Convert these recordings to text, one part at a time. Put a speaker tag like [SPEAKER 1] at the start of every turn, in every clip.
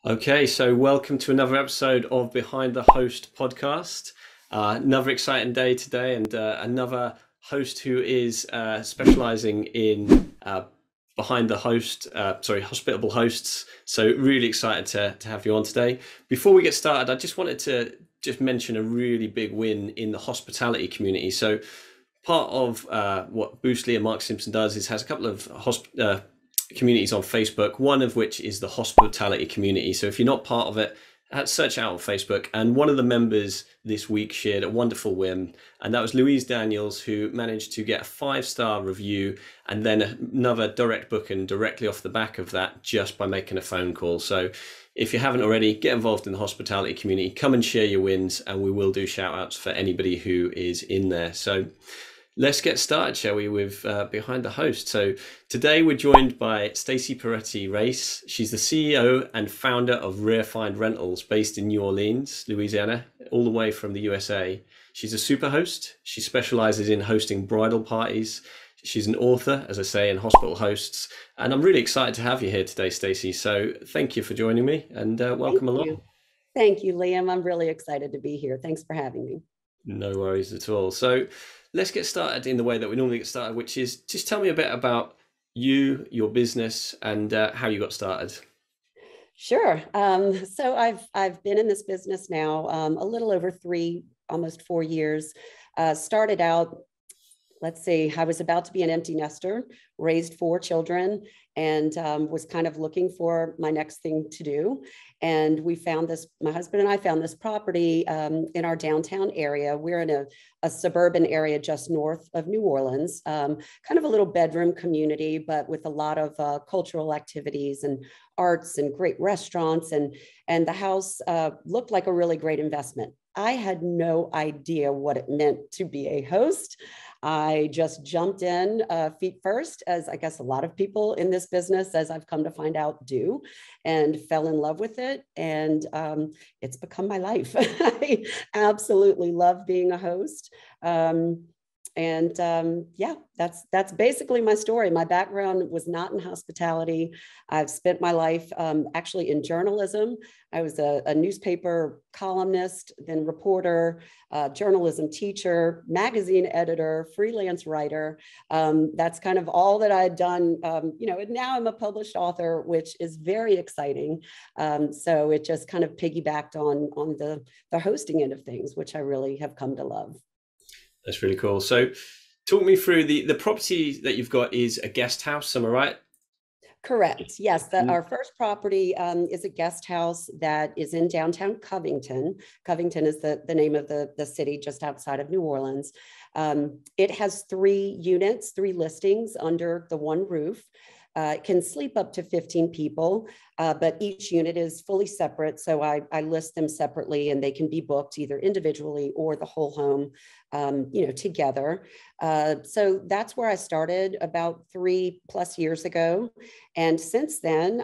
[SPEAKER 1] Okay, so welcome to another episode of Behind the Host podcast. Another exciting day today, and another host who is specializing in hospitable hosts. So really excited to have you on today. Before we get started, I just wanted to just mention a really big win in the hospitality community. So part of what Boostly and Mark Simpson does is has a couple of communities on Facebook, one of which is the hospitality community. So if you're not part of it, search out on Facebook. And one of the members this week shared a wonderful win, and that was Louise Daniels, who managed to get a 5-star review and then another direct booking directly off the back of that just by making a phone call. So if you haven't already, get involved in the hospitality community, come and share your wins, and we will do shout outs for anybody who is in there. So let's get started, shall we, with Behind the Host. So today we're joined by Stacey Perretti Rase. She's the CEO and founder of Rare Find Rentals based in New Orleans, Louisiana, all the way from the USA. She's a super host. She specializes in hosting bridal parties. She's an author, as I say, in hospital hosts. And I'm really excited to have you here today, Stacey. So thank you for joining me, and welcome along.
[SPEAKER 2] Thank you, Liam. I'm really excited to be here. Thanks for having me.
[SPEAKER 1] No worries at all. So let's get started in the way that we normally get started, which is just tell me a bit about you, your business, and how you got started.
[SPEAKER 2] Sure. So I've been in this business now a little over 3, almost 4 years. Started out, let's see, I was about to be an empty nester, raised 4 children, and was kind of looking for my next thing to do. And we found this, my husband and I found this property in our downtown area. We're in a suburban area just north of New Orleans, kind of a little bedroom community, but with a lot of cultural activities and arts and great restaurants. And the house looked like a really great investment. I had no idea what it meant to be a host. I just jumped in feet first, as I guess a lot of people in this business, as I've come to find out, do, and fell in love with it. And it's become my life. I absolutely love being a host. Yeah, that's basically my story. My background was not in hospitality. I've spent my life actually in journalism. I was a newspaper columnist, then reporter, journalism teacher, magazine editor, freelance writer. That's kind of all that I had done. And now I'm a published author, which is very exciting. So it just kind of piggybacked on the hosting end of things, which I really have come to love.
[SPEAKER 1] That's really cool. So talk me through the property that you've got is a guest house, am I right?
[SPEAKER 2] Correct. Yes, our first property is a guest house that is in downtown Covington. Covington is the name of the city just outside of New Orleans. It has 3 units, 3 listings under the one roof. It can sleep up to 15 people, but each unit is fully separate. So I list them separately, and they can be booked either individually or the whole home, together. So that's where I started about 3+ years ago. And since then,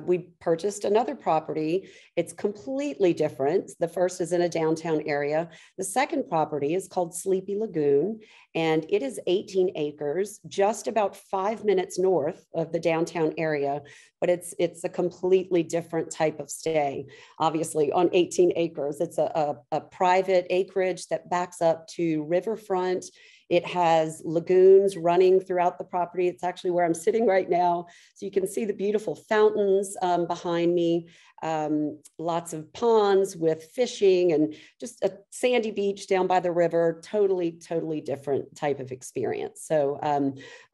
[SPEAKER 2] we purchased another property. It's completely different. The first is in a downtown area. The second property is called Sleepy Lagoon, and it is 18 acres, just about 5 minutes north of the downtown area, but it's a completely different type of stay. Obviously, on 18 acres, it's a private acreage that backs up to riverfront. It has lagoons running throughout the property. It's actually where I'm sitting right now. So you can see the beautiful fountains behind me, lots of ponds with fishing, and just a sandy beach down by the river. Totally, totally different type of experience. So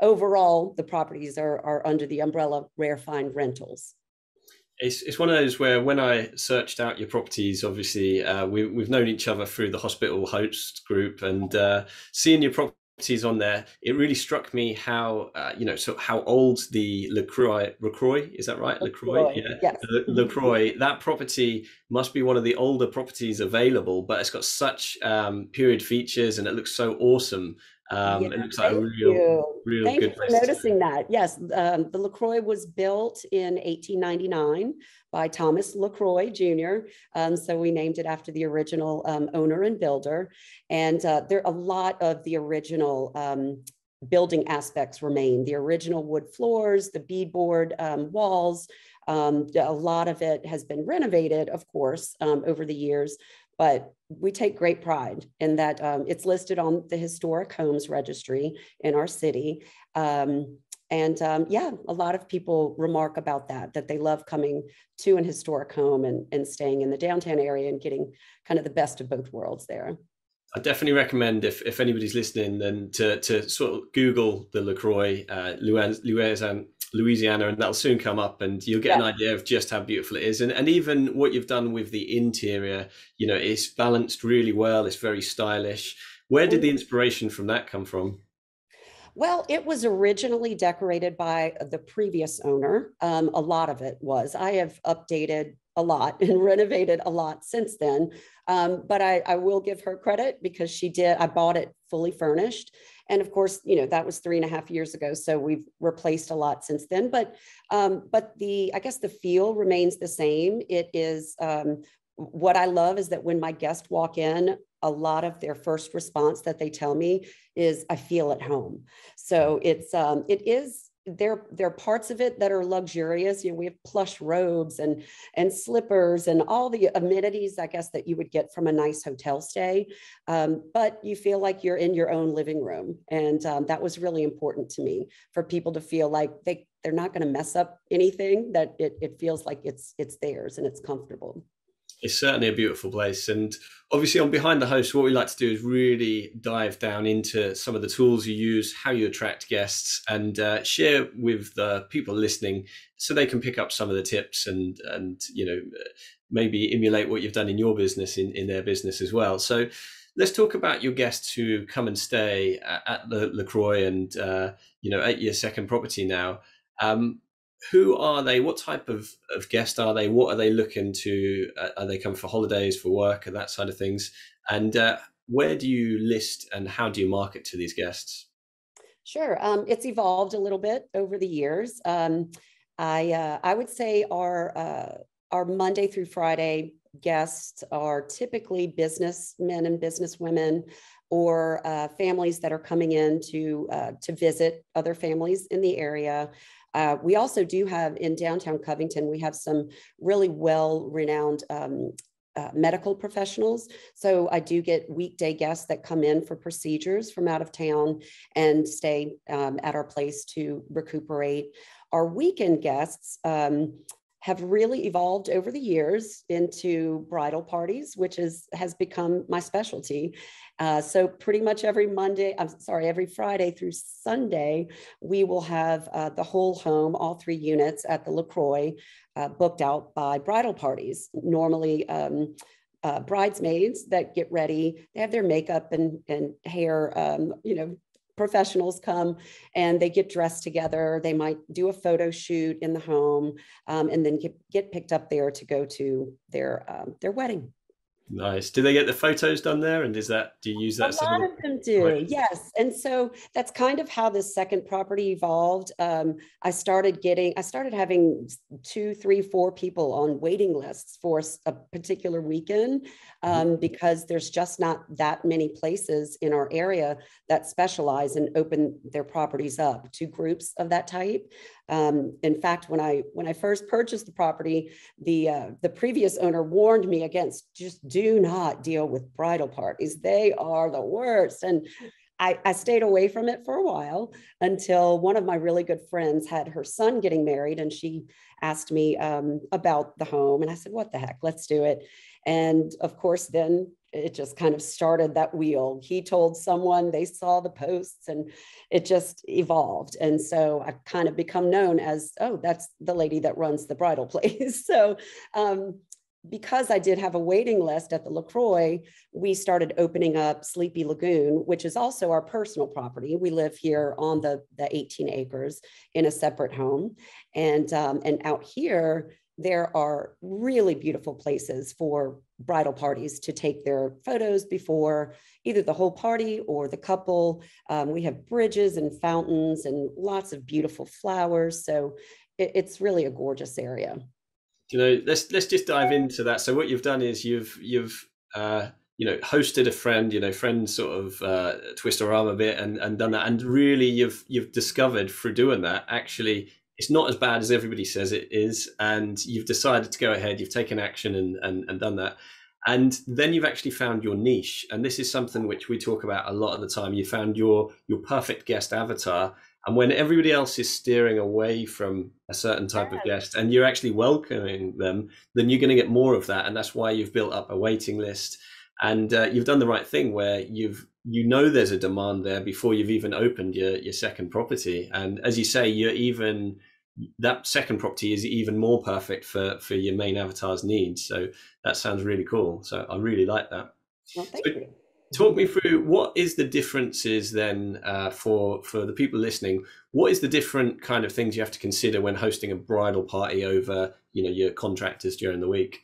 [SPEAKER 2] overall, the properties are under the umbrella Rare Find Rentals.
[SPEAKER 1] It's one of those where when I searched out your properties, obviously we've known each other through the Hospitable host group, and seeing your properties on there, it really struck me how how old the LaCroix, is that right? LaCroix, yeah,
[SPEAKER 2] yes.
[SPEAKER 1] LaCroix. That property must be one of the older properties available, but it's got such period features, and it looks so awesome. It looks like a real
[SPEAKER 2] Thank
[SPEAKER 1] good
[SPEAKER 2] you for
[SPEAKER 1] place to
[SPEAKER 2] noticing that. Yes, the LaCroix was built in 1899 by Thomas LaCroix Jr. So we named it after the original owner and builder. And there are a lot of the original building aspects remain. The original wood floors, the beadboard walls, A lot of it has been renovated, of course, over the years, but we take great pride in that it's listed on the Historic Homes Registry in our city. Yeah, a lot of people remark about that they love coming to an historic home and staying in the downtown area and getting kind of the best of both worlds there.
[SPEAKER 1] I definitely recommend if anybody's listening, then to sort of Google the LaCroix, Louisiana, and that'll soon come up, and you'll get an idea of just how beautiful it is, and even what you've done with the interior. You know, it's balanced really well. It's very stylish. Where did the inspiration from that come from?
[SPEAKER 2] Well, it was originally decorated by the previous owner. A lot of it was. I have updated a lot and renovated a lot since then. But I will give her credit because she did. I bought it fully furnished. And of course, you know, that was 3.5 years ago. So we've replaced a lot since then. But I guess the feel remains the same. It is what I love is that when my guests walk in, a lot of their first response that they tell me is, I feel at home. So it is, there are parts of it that are luxurious. You know, we have plush robes and slippers and all the amenities, I guess, that you would get from a nice hotel stay. But you feel like you're in your own living room. And that was really important to me, for people to feel like they're not going to mess up anything, that it feels like it's theirs and it's comfortable.
[SPEAKER 1] It's certainly a beautiful place. And obviously on Behind the Host, what we like to do is really dive down into some of the tools you use, how you attract guests, and share with the people listening so they can pick up some of the tips and you know, maybe emulate what you've done in your business in their business as well. So let's talk about your guests who come and stay at the LaCroix and you know, at your second property now. Who are they? What type of guest are they? What are they looking to? Are they coming for holidays, for work, and that side of things? And where do you list and how do you market to these guests?
[SPEAKER 2] Sure. It's evolved a little bit over the years. I would say our Monday through Friday guests are typically businessmen and businesswomen, or families that are coming in to visit other families in the area. We also do have in downtown Covington, we have some really well-renowned medical professionals. So I do get weekday guests that come in for procedures from out of town and stay at our place to recuperate. Our weekend guests have really evolved over the years into bridal parties, which has become my specialty. So pretty much every Friday through Sunday, we will have the whole home, all 3 units at the LaCroix, booked out by bridal parties. Normally, bridesmaids that get ready, they have their makeup and hair, you know, professionals come and they get dressed together. They might do a photo shoot in the home, and then get picked up there to go to their wedding.
[SPEAKER 1] Nice. Do they get the photos done there? And do you use
[SPEAKER 2] A
[SPEAKER 1] that
[SPEAKER 2] lot
[SPEAKER 1] similar?
[SPEAKER 2] of them do, yes. And so that's kind of how this second property evolved. I started having 2, 3, 4 people on waiting lists for a particular weekend, because there's just not that many places in our area that specialize and open their properties up to groups of that type. In fact, when I first purchased the property, the previous owner warned me against, just do not deal with bridal parties. They are the worst. And I stayed away from it for a while, until one of my really good friends had her son getting married, and she asked me about the home, and I said, what the heck, let's do it. And of course, then it just kind of started that wheel. He told someone, they saw the posts, and it just evolved. And so I kind of become known as, oh, that's the lady that runs the bridal place. So because I did have a waiting list at the LaCroix, we started opening up Sleepy Lagoon, which is also our personal property. We live here on the 18 acres in a separate home. And out here, there are really beautiful places for bridal parties to take their photos before either the whole party or the couple. We have bridges and fountains and lots of beautiful flowers. So it's really a gorgeous area.
[SPEAKER 1] You know, let's just dive into that. So what you've done is you've you know, hosted a friend, you know, friend sort of twist her arm a bit and done that, and really you've discovered through doing that, actually it's not as bad as everybody says it is, and you've decided to go ahead, you've taken action and done that. And then you've actually found your niche. And this is something which we talk about a lot of the time. You found your perfect guest avatar. And when everybody else is steering away from a certain type of guest and you're actually welcoming them, then you're going to get more of that. And that's why you've built up a waiting list. And you've done the right thing where there's a demand there before you've even opened your second property. And as you say, that second property is even more perfect for your main avatar's needs. So that sounds really cool. So I really like that.
[SPEAKER 2] Well, thank you.
[SPEAKER 1] Talk me through what is the differences then for the people listening. What is the different kind of things you have to consider when hosting a bridal party over your contractors during the week?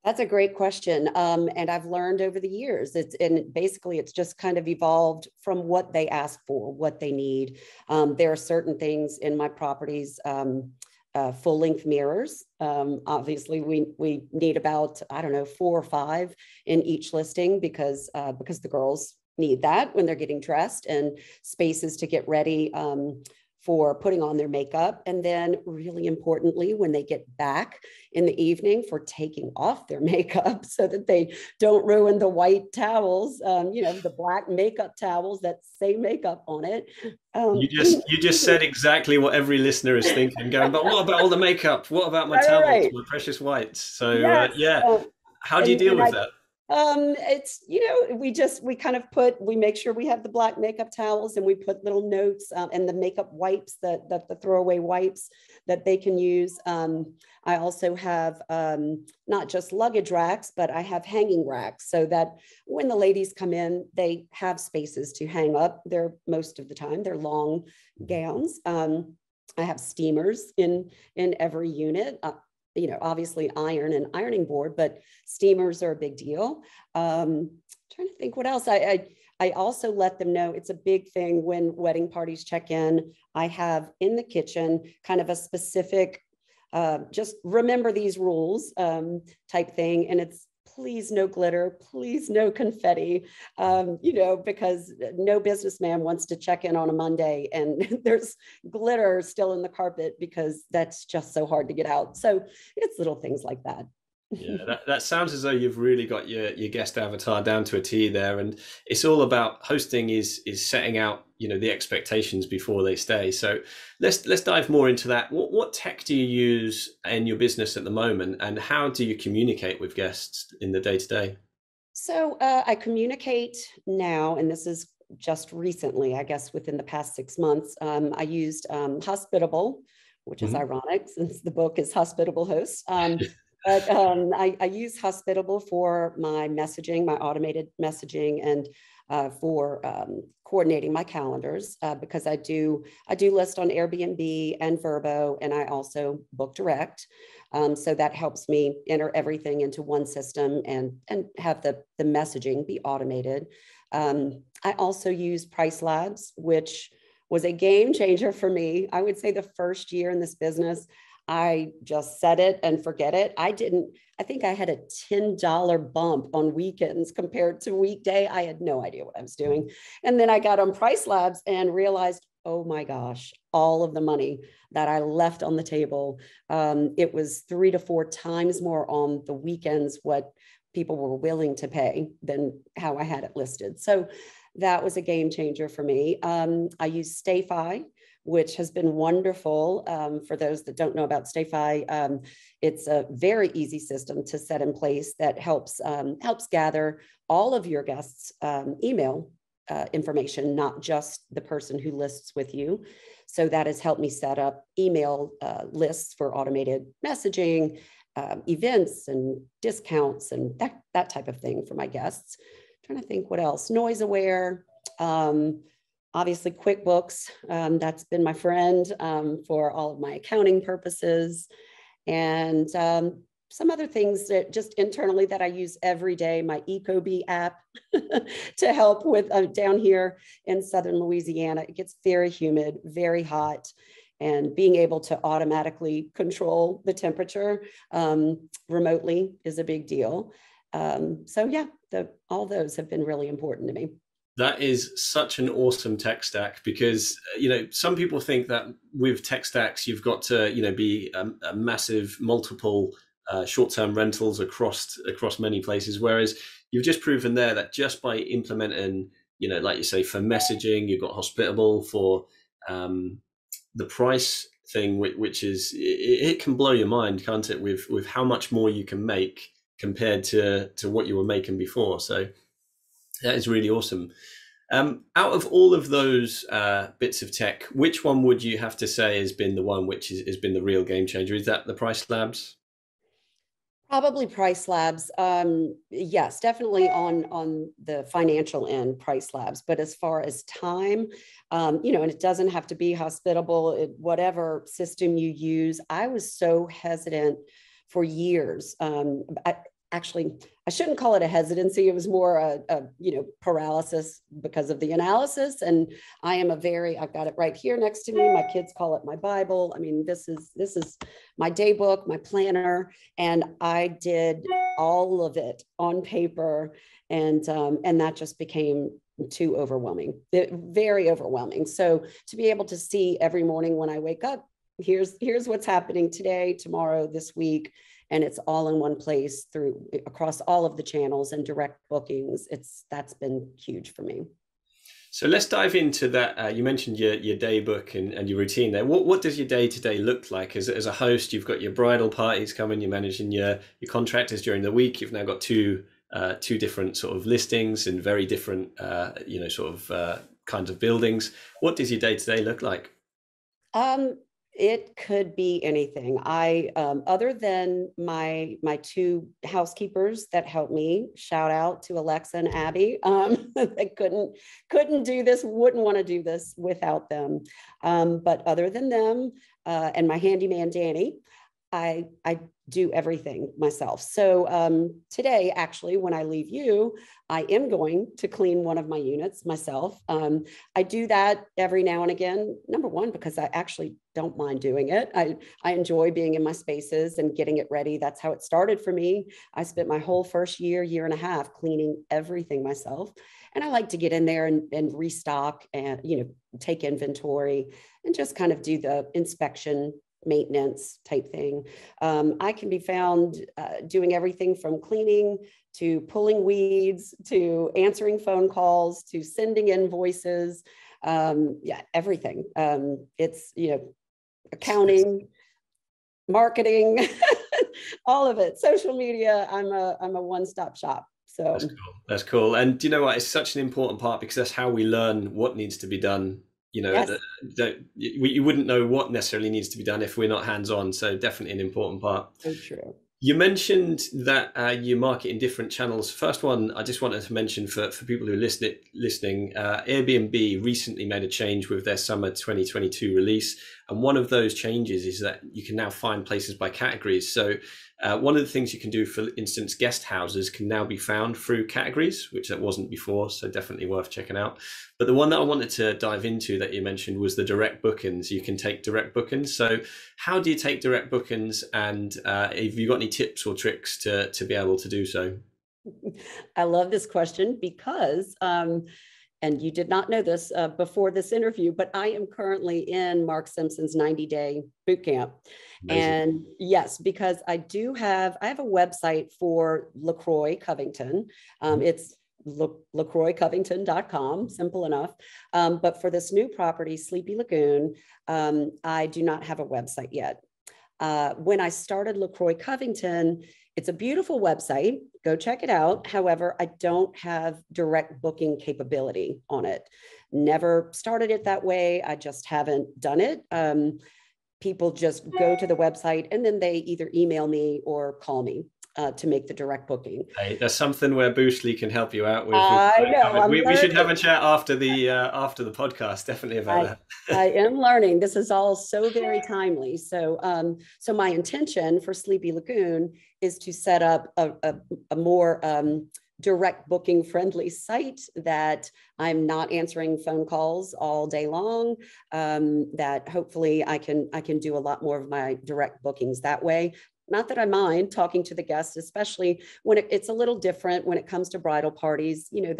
[SPEAKER 2] That's a great question. And I've learned over the years, it's just kind of evolved from what they ask for, what they need. There are certain things in my properties, full length mirrors. Obviously we need about, I don't know, 4 or 5 in each listing because the girls need that when they're getting dressed, and spaces to get ready, for putting on their makeup. And then really importantly, when they get back in the evening, for taking off their makeup so that they don't ruin the white towels, the black makeup towels that say makeup on it.
[SPEAKER 1] You just said exactly what every listener is thinking, going, but what about all the makeup? What about my towels,
[SPEAKER 2] right.
[SPEAKER 1] my precious whites? So
[SPEAKER 2] Yes.
[SPEAKER 1] how do you deal with that?
[SPEAKER 2] It's, we make sure we have the black makeup towels, and we put little notes, and the makeup wipes, that the throwaway wipes that they can use. I also have not just luggage racks, but I have hanging racks, so that when the ladies come in, they have spaces to hang up most of the time, they're long gowns. I have steamers in every unit. Obviously iron and ironing board, but steamers are a big deal. Trying to think what else. I also let them know it's a big thing when wedding parties check in. I have in the kitchen kind of a specific, just remember these rules type thing. And it's please no glitter, please no confetti, because no businessman wants to check in on a Monday and there's glitter still in the carpet, because that's just so hard to get out. So it's little things like that.
[SPEAKER 1] Yeah, that sounds as though you've really got your guest avatar down to a T there, and it's all about hosting is setting out the expectations before they stay. So let's dive more into that. What tech do you use in your business at the moment, and how do you communicate with guests in the day-to-day?
[SPEAKER 2] So I communicate now, and this is just recently, I guess within the past 6 months. I used Hospitable, which is ironic since the book is Hospitable Hosts. But I use Hospitable for my messaging, my automated messaging, and for coordinating my calendars, because I do list on Airbnb and Vrbo, and I also book direct. So that helps me enter everything into one system and have the messaging be automated. I also use Price Labs, which was a game changer for me. I would say the first year in this business, I just set it and forget it. I think I had a $10 bump on weekends compared to weekday. I had no idea what I was doing. And then I got on Price Labs and realized, oh my gosh, all of the money that I left on the table. It was 3 to 4 times more on the weekends what people were willing to pay than how I had it listed. So that was a game changer for me. I use StayFi, which has been wonderful. For those that don't know about StayFi, it's a very easy system to set in place that helps gather all of your guests' email information, not just the person who lists with you. So that has helped me set up email lists for automated messaging, events and discounts, and that type of thing for my guests. I'm trying to think what else. Noise Aware. Obviously, QuickBooks, that's been my friend for all of my accounting purposes. And some other things that just internally that I use every day, my Ecobee app to help with down here in Southern Louisiana. It gets very humid, very hot, and being able to automatically control the temperature remotely is a big deal. So yeah, all those have been really important to me.
[SPEAKER 1] That is such an awesome tech stack because, some people think that with tech stacks, you've got to, be a massive multiple short-term rentals across many places. Whereas you've just proven there that just by implementing, like you say, for messaging, you've got Hospitable for the price thing, which is, it can blow your mind, can't it, with how much more you can make compared to what you were making before. So that is really awesome. Out of all of those bits of tech, which one would you have to say has been the one which has been the real game changer? Is that the Price Labs?
[SPEAKER 2] Probably Price Labs. Yes, definitely on the financial end, Price Labs. But as far as time, and it doesn't have to be Hospitable, whatever system you use. I was so hesitant for years. I shouldn't call it a hesitancy. It was more a paralysis because of the analysis. And I've got it right here next to me. My kids call it my Bible. I mean, this is my day book, my planner, and I did all of it on paper, and that just became too overwhelming, very overwhelming. So to be able to see every morning when I wake up, here's what's happening today, tomorrow, this week, and it's all in one place across all of the channels and direct bookings. That's been huge for me.
[SPEAKER 1] So let's dive into that. You mentioned your day book and your routine there. What does your day to day look like as a host? You've got your bridal parties coming, you're managing your contractors during the week. You've now got two different sort of listings and very different kinds of buildings. What does your day to day look like?
[SPEAKER 2] It could be anything. Other than my two housekeepers that helped me, shout out to Alexa and Abby. They couldn't do this, wouldn't want to do this without them. But other than them, and my handyman Danny, I do everything myself. So today, actually, when I leave you, I am going to clean one of my units myself. I do that every now and again, number one, because I actually don't mind doing it. I enjoy being in my spaces and getting it ready. That's how it started for me. I spent my whole first year and a half cleaning everything myself. And I like to get in there and restock and, take inventory and just kind of do the inspection, maintenance type thing. I can be found doing everything from cleaning to pulling weeds to answering phone calls to sending invoices. Everything. It's accounting, marketing, all of it. Social media. I'm a one-stop shop. So
[SPEAKER 1] that's cool. And do you know what? It's such an important part because that's how we learn what needs to be done.
[SPEAKER 2] Yes.
[SPEAKER 1] You wouldn't know what necessarily needs to be done if we're not hands-on. So definitely an important part.
[SPEAKER 2] So true.
[SPEAKER 1] You mentioned that you market in different channels. First one, I just wanted to mention for people who are listening, Airbnb recently made a change with their summer 2022 release. And one of those changes is that you can now find places by categories. So one of the things you can do, for instance, guest houses can now be found through categories, which that wasn't before. So definitely worth checking out. But the one that I wanted to dive into that you mentioned was the direct bookings. You can take direct bookings. So how do you take direct bookings, and have you got any tips or tricks to be able to do so?
[SPEAKER 2] I love this question because, and you did not know this before this interview, but I am currently in Mark Simpson's 90-day boot camp. Amazing. And yes, because I have a website for LaCroix Covington. It's LaCroixCovington.com, simple enough. But for this new property, Sleepy Lagoon, I do not have a website yet. When I started LaCroix Covington, it's a beautiful website. Go check it out. However, I don't have direct booking capability on it. Never started it that way. I just haven't done it. People just go to the website and then they either email me or call me to make the direct booking.
[SPEAKER 1] Hey, there's something where Boostly can help you out with.
[SPEAKER 2] I know.
[SPEAKER 1] We should have a chat after the podcast, definitely about that.
[SPEAKER 2] I am learning. This is all so very timely. So, so my intention for Sleepy Lagoon is to set up a more direct booking friendly site that I'm not answering phone calls all day long, that hopefully I can do a lot more of my direct bookings that way. not that I mind talking to the guests, especially when it's a little different when it comes to bridal parties. You know,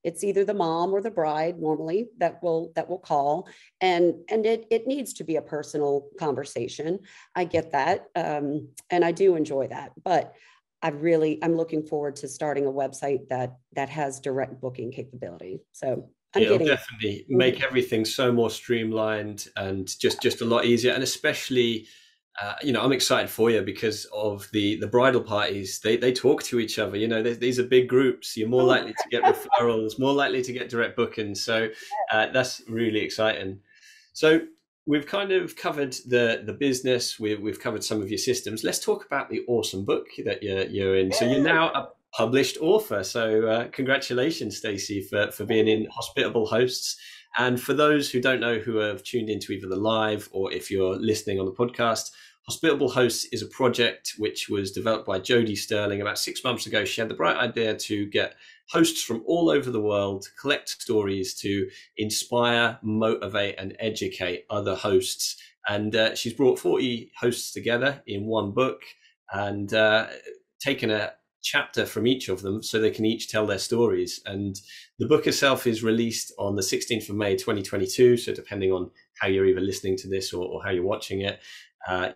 [SPEAKER 2] it's either the mom or the bride normally that will call, and it needs to be a personal conversation. I get that, and I do enjoy that, but I'm looking forward to starting a website that has direct booking capability. So
[SPEAKER 1] It'll definitely make everything so more streamlined and just a lot easier. And especially, you know, I'm excited for you because of the bridal parties. They talk to each other. You know, these are big groups. You're more likely to get referrals, more likely to get direct bookings. So that's really exciting. So we've kind of covered the business. We've covered some of your systems. Let's talk about the awesome book that you're in. So you're now a published author. So congratulations, Stacey, for being in Hospitable Hosts. And for those who don't know, who have tuned into either the live or if you're listening on the podcast, Hospitable Hosts is a project which was developed by Jodie Sterling about 6 months ago. She had the bright idea to get hosts from all over the world to collect stories to inspire, motivate, and educate other hosts. And she's brought 40 hosts together in one book and taken a chapter from each of them so they can each tell their stories. And the book itself is released on the 16th of May 2022. So depending on how you're either listening to this or how you're watching it,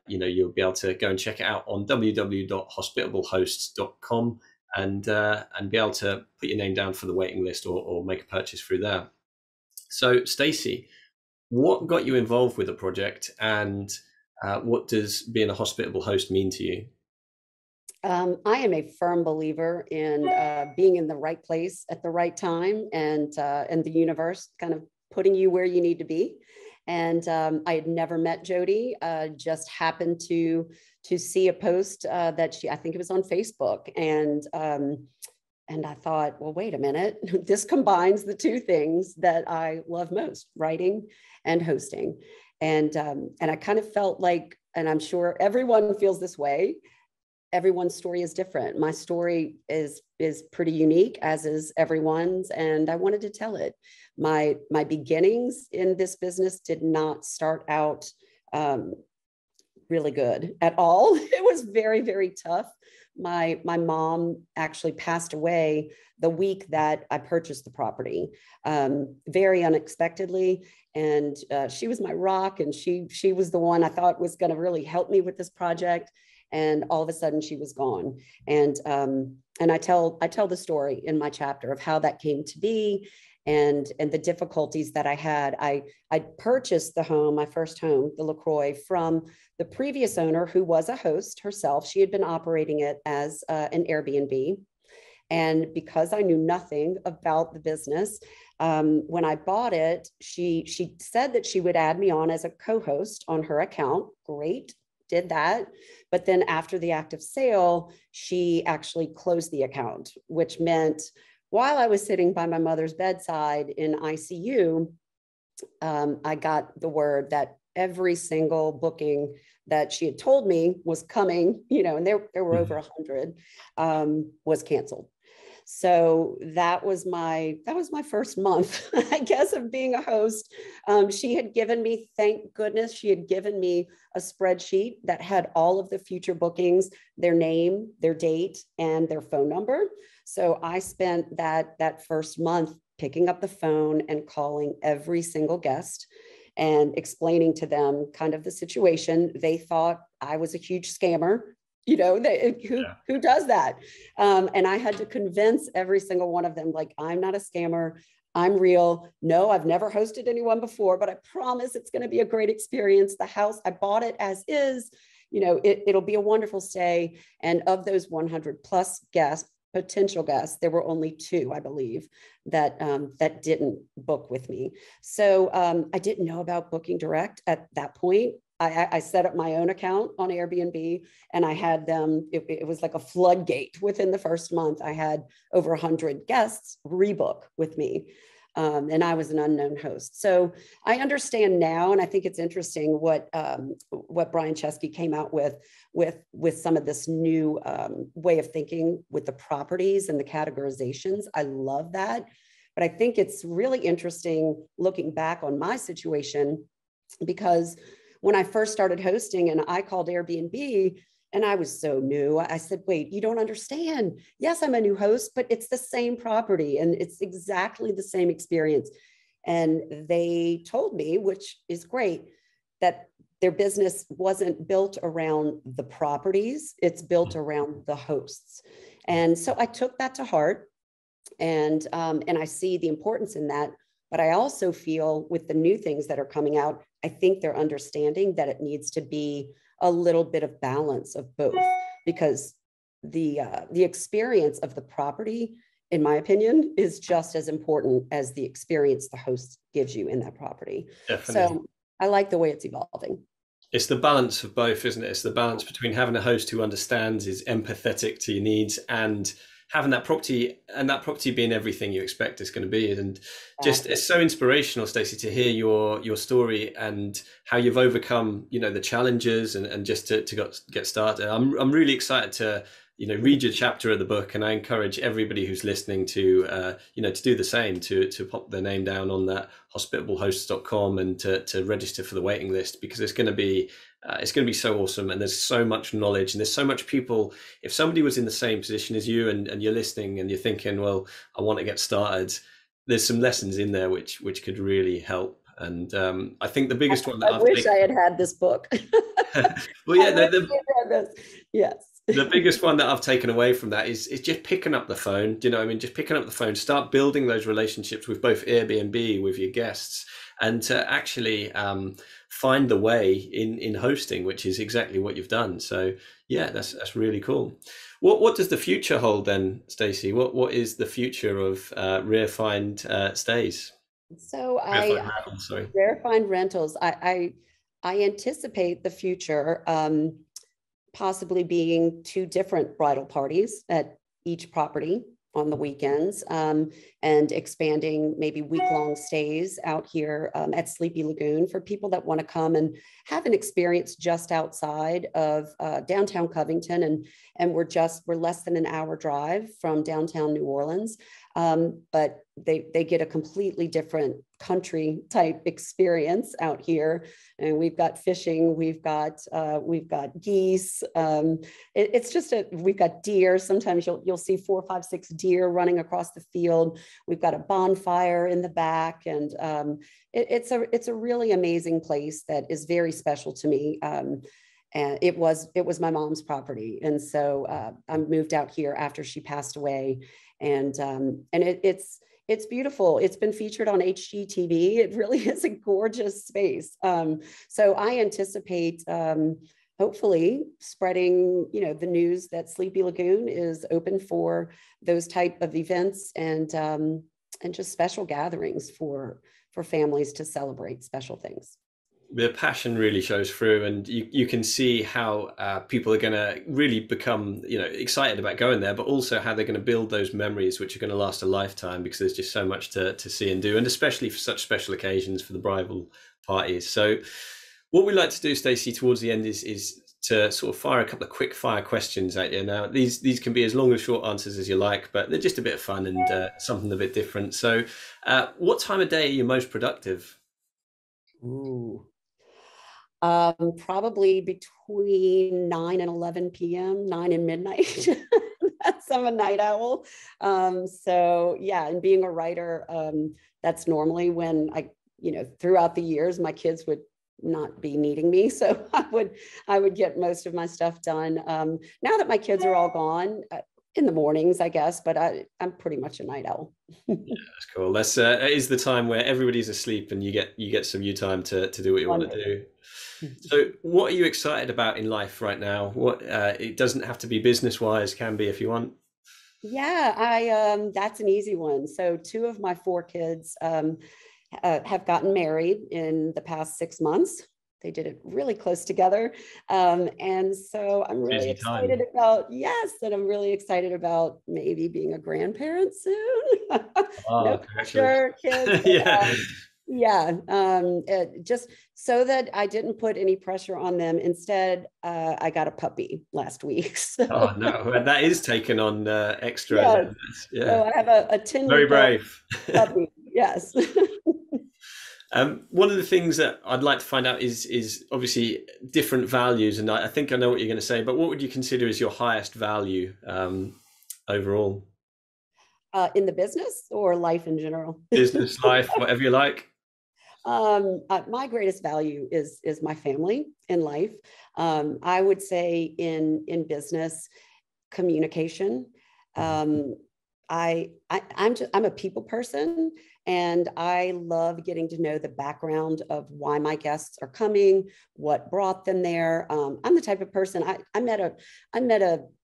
[SPEAKER 1] you know, you'll be able to go and check it out on www.hospitablehosts.com and be able to put your name down for the waiting list or make a purchase through there. So Stacey, what got you involved with the project, and what does being a hospitable host mean to you?
[SPEAKER 2] I am a firm believer in being in the right place at the right time, and the universe kind of putting you where you need to be. And I had never met Jodie, just happened to see a post that I think it was on Facebook. And I thought, well, wait a minute, this combines the two things that I love most, writing and hosting. And I kind of felt like, and I'm sure everyone feels this way, everyone's story is different. My story is pretty unique, as is everyone's, and I wanted to tell it. My beginnings in this business did not start out really good at all. It was very, very tough. My mom actually passed away the week that I purchased the property, very unexpectedly. And she was my rock, and she was the one I thought was going to really help me with this project. And all of a sudden she was gone. And I tell the story in my chapter of how that came to be and the difficulties that I had. I purchased the home, my first home, the LaCroix, from the previous owner, who was a host herself. She had been operating it as an Airbnb. And because I knew nothing about the business, when I bought it, she said that she would add me on as a co-host on her account. Great. Did that. But then after the act of sale, she actually closed the account, which meant while I was sitting by my mother's bedside in ICU, I got the word that every single booking that she had told me was coming, you know, and there were over 100, was canceled. So that was my first month, I guess, of being a host. She had given me, thank goodness, she had given me a spreadsheet that had all of the future bookings, their name, their date, and their phone number. So I spent that first month picking up the phone and calling every single guest and explaining to them kind of the situation. They thought I was a huge scammer. You know, who does that? And I had to convince every single one of them, like, I'm not a scammer. I'm real. No, I've never hosted anyone before, but I promise it's going to be a great experience. The house, I bought it as is. You know, it'll be a wonderful stay. And of those 100 plus guests, potential guests, there were only 2, I believe, that didn't book with me. So I didn't know about booking direct at that point. I set up my own account on Airbnb, and I had them, it was like a floodgate. Within the first month, I had over 100 guests rebook with me. And I was an unknown host. So I understand now, and I think it's interesting what Brian Chesky came out with some of this new way of thinking with the properties and the categorizations. I love that. But I think it's really interesting looking back on my situation, because when I first started hosting and I called Airbnb, And I was so new. I said, wait, you don't understand. Yes, I'm a new host, but it's the same property and it's exactly the same experience. And they told me, which is great, that their business wasn't built around the properties, it's built around the hosts. And so I took that to heart, and I see the importance in that. But I also feel with the new things that are coming out, I think they're understanding that it needs to be a little bit of balance of both, because the experience of the property, in my opinion, is just as important as the experience the host gives you in that property.
[SPEAKER 1] Definitely.
[SPEAKER 2] So I like the way it's evolving.
[SPEAKER 1] It's the balance of both, isn't it? It's the balance between having a host who understands, is empathetic to your needs, and having that property, and that property being everything you expect it's going to be. And just, it's so inspirational, Stacey, to hear your story and how you've overcome, the challenges and just to get started. I'm really excited to read your chapter of the book, and I encourage everybody who's listening to to do the same, to pop their name down on that hospitablehosts.com and to register for the waiting list, because it's going to be so awesome. And there's so much knowledge, and there's so much people. If somebody was in the same position as you and you're listening and you're thinking, well, I want to get started, there's some lessons in there which could really help. And I think the biggest one that
[SPEAKER 2] I wish I had had this book.
[SPEAKER 1] Well, yeah,
[SPEAKER 2] yes.
[SPEAKER 1] The biggest one that I've taken away from that is just picking up the phone. Do you know what I mean? Just picking up the phone, start building those relationships with both Airbnb, with your guests, and to actually find the way in hosting, which is exactly what you've done. So yeah, that's really cool. What does the future hold then, Stacey? What is the future of Rare Find Stays?
[SPEAKER 2] So Rare Find Rentals. I anticipate the future possibly being 2 different bridal parties at each property on the weekends, and expanding maybe week-long stays out here at Sleepy Lagoon for people that want to come and have an experience just outside of downtown Covington. And we're less than an hour drive from downtown New Orleans. But they get a completely different country type experience out here. And we've got fishing, we've got geese. We've got deer. Sometimes you'll see 4, 5, 6 deer running across the field. We've got a bonfire in the back, and it's a really amazing place that is very special to me. And it was my mom's property, and so I moved out here after she passed away, and it's beautiful. It's been featured on HGTV. It really is a gorgeous space. So I anticipate hopefully spreading the news that Sleepy Lagoon is open for those type of events, and just special gatherings for families to celebrate special things.
[SPEAKER 1] The passion really shows through, and you can see how people are going to really become excited about going there, but also how they're going to build those memories which are going to last a lifetime, because there's just so much to see and do, and especially for such special occasions for the bridal parties. So what we like to do, Stacey, towards the end is to sort of fire a couple of quick fire questions at you. Now these can be as long or short answers as you like, but they're just a bit of fun and something a bit different. So what time of day are you most productive?
[SPEAKER 2] Ooh. Probably between 9 and 11 p.m., 9 and midnight. I'm a night owl. So yeah, and being a writer, that's normally when throughout the years, my kids would not be needing me. So I would get most of my stuff done. Now that my kids are all gone, in the mornings, I guess, but I'm pretty much a night owl.
[SPEAKER 1] Yeah, that's cool. That's it is the time where everybody's asleep and you get some you time to do what you want to do. So what are you excited about in life right now? What it doesn't have to be business wise, can be if you want.
[SPEAKER 2] Yeah, that's an easy one. So 2 of my 4 kids have gotten married in the past 6 months. They did it really close together. And so I'm really excited about, and I'm really excited about maybe being a grandparent soon. No pressure, kids. Just so that I didn't put any pressure on them. Instead, I got a puppy last week. So.
[SPEAKER 1] Oh no, that is taken on extra.
[SPEAKER 2] Yes. Yeah. So I have a 10-week-old
[SPEAKER 1] very brave
[SPEAKER 2] puppy. Yes.
[SPEAKER 1] One of the things that I'd like to find out is obviously different values, and I think I know what you're going to say, but what would you consider as your highest value overall?
[SPEAKER 2] In the business or life in general?
[SPEAKER 1] Business, life, whatever you like.
[SPEAKER 2] My greatest value is my family in life. I would say in business, communication. I'm a people person, and I love getting to know the background of why my guests are coming, what brought them there. I'm the type of person, I met a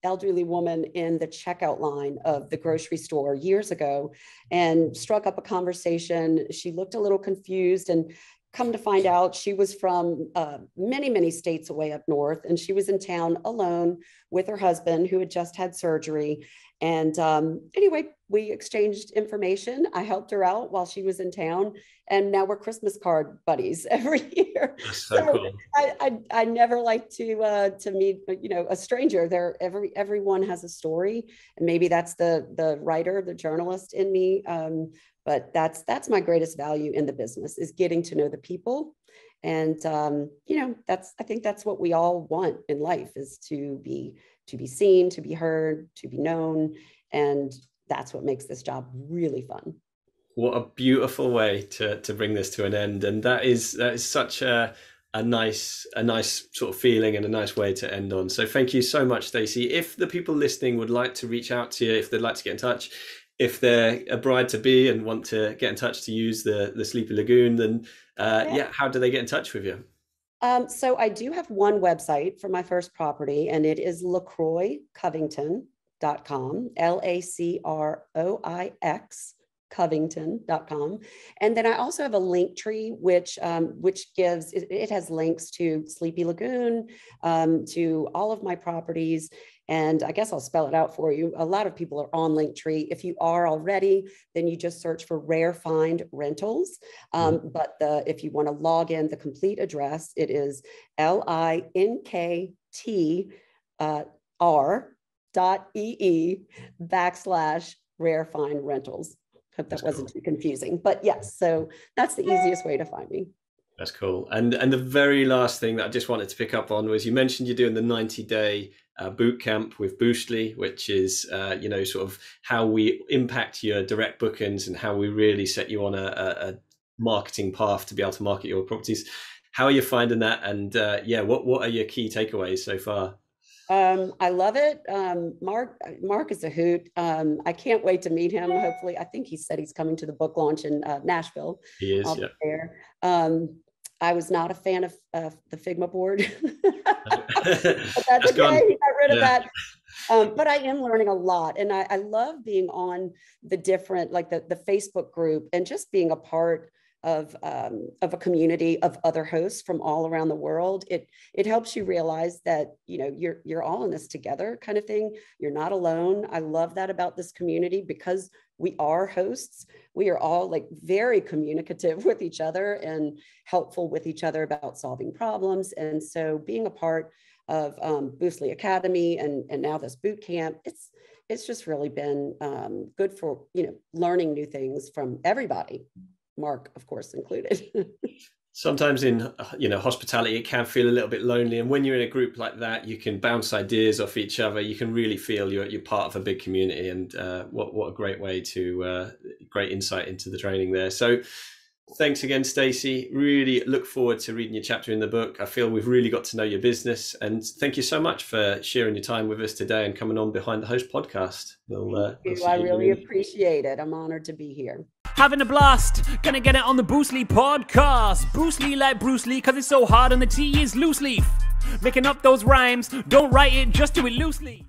[SPEAKER 2] elderly woman in the checkout line of the grocery store years ago and struck up a conversation. She looked a little confused, and come to find out she was from many, many states away up north, and she was in town alone with her husband who had just had surgery. And anyway, we exchanged information. I helped her out while she was in town, and now we're Christmas card buddies every year.
[SPEAKER 1] That's so cool.
[SPEAKER 2] I never like to meet a stranger. Everyone has a story, and maybe that's the writer, the journalist in me. But that's my greatest value in the business, is getting to know the people. And I think that's what we all want in life, is to be seen, to be heard, to be known. And that's what makes this job really fun.
[SPEAKER 1] What a beautiful way to bring this to an end. And that is such a nice sort of feeling and a nice way to end on. So thank you so much, Stacey. If the people listening would like to reach out to you, if they'd like to get in touch, if they're a bride-to-be and want to get in touch to use the Sleepy Lagoon, then how do they get in touch with you?
[SPEAKER 2] So I do have one website for my first property, and it is LacroixCovington.com, LACROIX Covington.com. And then I also have a link tree, which gives, it has links to Sleepy Lagoon, to all of my properties. And I guess I'll spell it out for you. A lot of people are on Linktree. If you are already, then you just search for Rare Find Rentals. But if you want to log in, the complete address, it is linktr.ee/Rare Find Rentals. Hope that wasn't too confusing. But yes, so that's the easiest way to find me.
[SPEAKER 1] That's cool. And the very last thing that I just wanted to pick up on was, you mentioned you're doing the 90-day boot camp with Boostly, which is sort of how we impact your direct bookings and how we really set you on a marketing path to be able to market your properties. How are you finding that? And what are your key takeaways so far?
[SPEAKER 2] I love it. Mark is a hoot. I can't wait to meet him. Hopefully, I think he said he's coming to the book launch in Nashville.
[SPEAKER 1] He is,
[SPEAKER 2] yeah. There. I was not a fan of the Figma board. But that's okay. He got rid of that. But I am learning a lot. And I love being on the different, like the Facebook group, and just being a part of a community of other hosts from all around the world. It helps you realize that, you're all in this together, kind of thing. You're not alone. I love that about this community, because we are hosts. We are all like very communicative with each other and helpful with each other about solving problems. And so being a part of Boostly Academy and now this boot camp, it's just really been good for, learning new things from everybody. Mark, of course, included.
[SPEAKER 1] Sometimes in hospitality, it can feel a little bit lonely, and when you're in a group like that, you can bounce ideas off each other. You can really feel you're part of a big community, and what a great way to great insight into the training there. So thanks again, Stacey. Really look forward to reading your chapter in the book. I feel we've really got to know your business, and thank you so much for sharing your time with us today and coming on Behind the Host podcast.
[SPEAKER 2] I really appreciate it. I'm honored to be here.
[SPEAKER 3] Having a blast, gonna get it on the Boostly podcast. Boostly like Bruce Lee, cause it's so hard and the T is loose leaf. Making up those rhymes, don't write it, just do it loosely.